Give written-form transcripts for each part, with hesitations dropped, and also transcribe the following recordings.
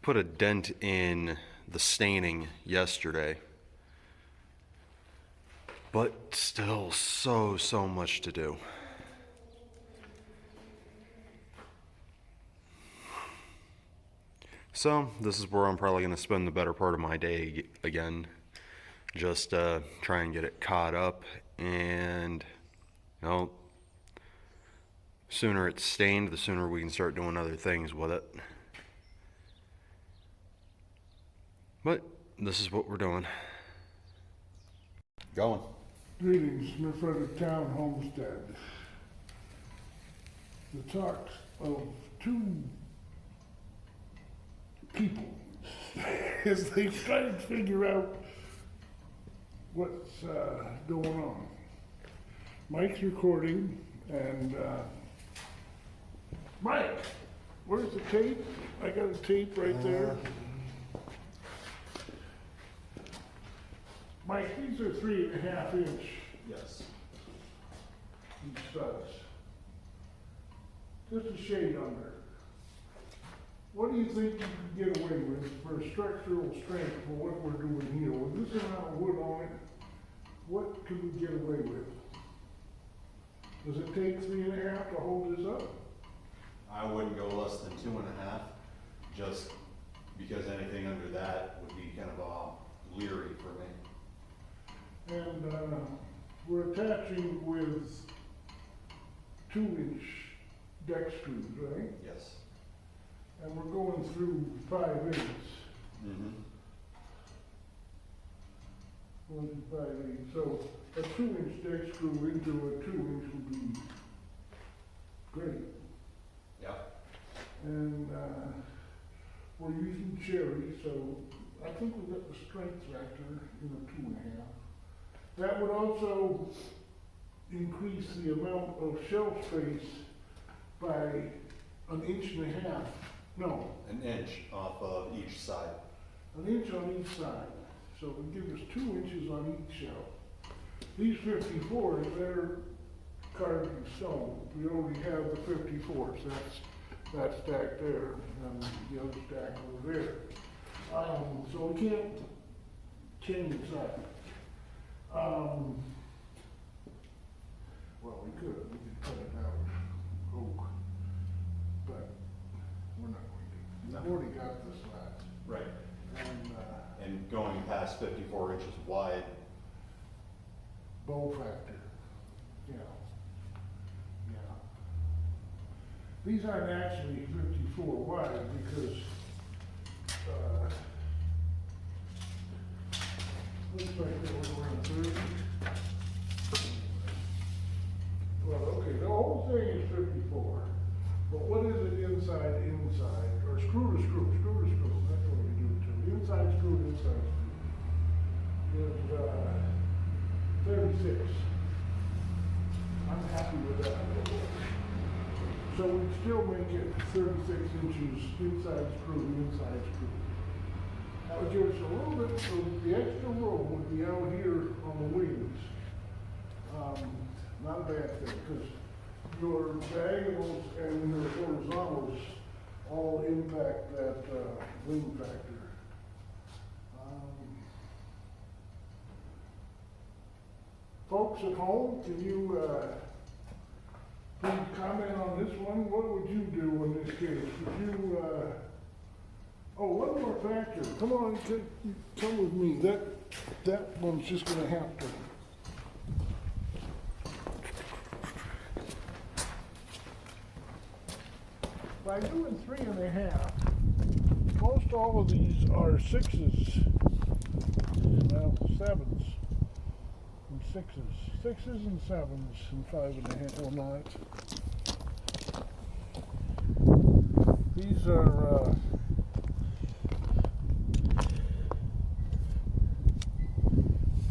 put a dent in the staining yesterday, but still so much to do. So this is where I'm probably going to spend the better part of my day again, just try and get it caught up, and you know, sooner it's stained, the sooner we can start doing other things with it. But this is what we're doing. Going. Greetings, Smith Town Homestead. The talks of two people as they try to figure out what's going on. Mike's recording, and Mike, where's the tape? I got a tape right there. Mike, these are 3.5 inch. Yes. These studs. Just a shade under. What do you think you could get away with for structural strength for what we're doing here? With this amount of wood on it, what could we get away with? Does it take 3.5 to hold this up? I wouldn't go less than 2.5, just because anything under that would be kind of leery for me. And we're attaching with 2-inch deck screws, right? Yes. And we're going through 5/8. Mm-hmm. Going through 5/8. So a 2-inch deck screw into a 2-inch would be great. Yep. And we're using cherry, so I think we've got the strength factor in a 2.5. That would also increase the amount of shelf space by 1.5 inches. No, An inch off of each side. 1 inch on each side. So it would give us 2 inches on each shelf. These 54s, they're carved in stone. We already have the 54s. That's stack there, and the other stack over there. So we can't change that. Well, we could cut it out, oak, but we're not going to. We've already got this slats. Right. And And going past 54 inches wide. bow factor, yeah. These aren't actually 54 wide because, looks like they were around 30. Well, okay, the whole thing is 54, but what is it inside, or screw to screw, that's what we do too. Inside screw to inside screw is 36. I'm happy with that. So we'd still make it 36 inches inside screw to inside screw. That would give us a little bit, so the extra room would be out here on the wings. Not a bad thing, because your diagonals and your horizontals all impact that wing factor. Folks at home, can you please comment on this one? What would you do in this case? Would you, oh, one more factor. Come on, come with me. That one's just gonna have to. By doing 3.5, most all of these are 6s, well, 7s and 6s, 6s and 7s and 5.5, well not. These are,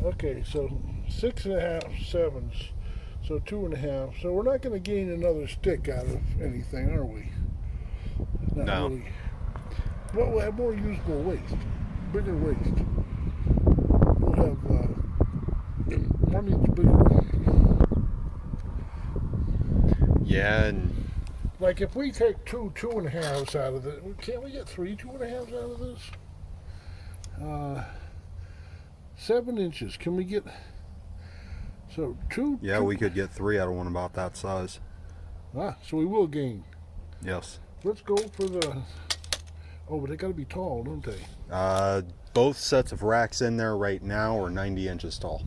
okay, so 6.5, 7s, so 2.5, so we're not gonna gain another stick out of anything, are we? Not No. really. Well, we'll have more usable waste, bigger waste. We'll have 1 inch bigger. Yeah, and Like if we take 2.5s out of it, can't we get 3 2.5s out of this? 7 inches. Can we get? So Yeah, we could get 3 out of one about that size. So we will gain. Yes. Let's go for the. Oh, but they got to be tall, don't they? Both sets of racks in there right now are 90 inches tall.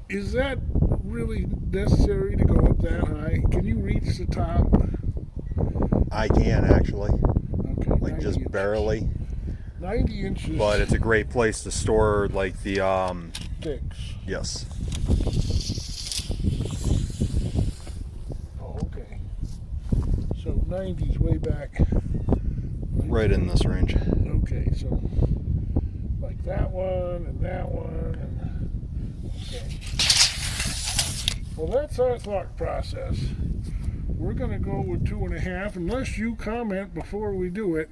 Is that really necessary to go up that high? Can you reach the top? I can actually, Okay. like 90 just inches. barely. 90 inches. But it's a great place to store like the sticks. yes. Oh, okay. So 90's way back. Right in this range. Okay, so like that one and that one and okay. Well, that's our thought process. We're gonna go with 2.5 unless you comment before we do it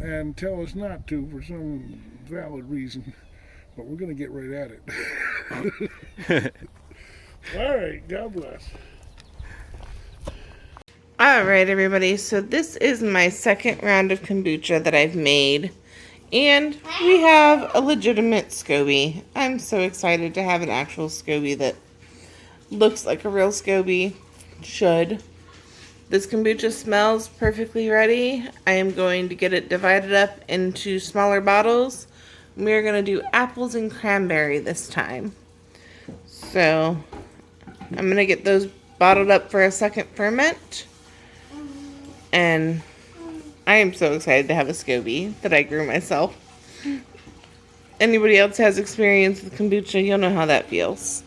and tell us not to for some valid reason. But we're gonna get right at it. All right, God bless. All right, everybody. So this is my second round of kombucha that I've made. And we have a legitimate Scoby. I'm so excited to have an actual Scoby that looks like a real Scoby should. This kombucha smells perfectly ready. I am going to get it divided up into smaller bottles. We're going to do apples and cranberry this time. So I'm going to get those bottled up for a second ferment. And I am so excited to have a Scoby that I grew myself. Anybody else has experience with kombucha, you'll know how that feels.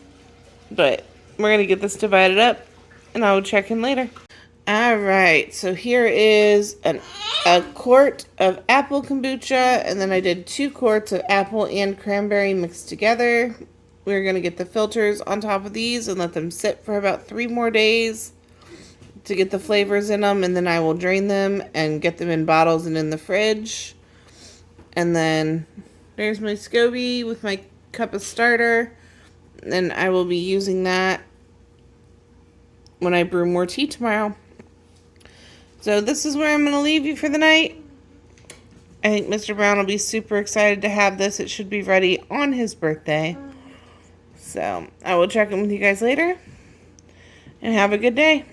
But we're going to get this divided up, and I will check in later. Alright, so here is a quart of apple kombucha, and then I did 2 quarts of apple and cranberry mixed together. We're going to get the filters on top of these and let them sit for about 3 more days to get the flavors in them, and then I will drain them and get them in bottles and in the fridge. And then there's my Scoby with my cup of starter, and I will be using that when I brew more tea tomorrow. So this is where I'm going to leave you for the night. I think Mr. Brown will be super excited to have this. It should be ready on his birthday. So I will check in with you guys later, and have a good day.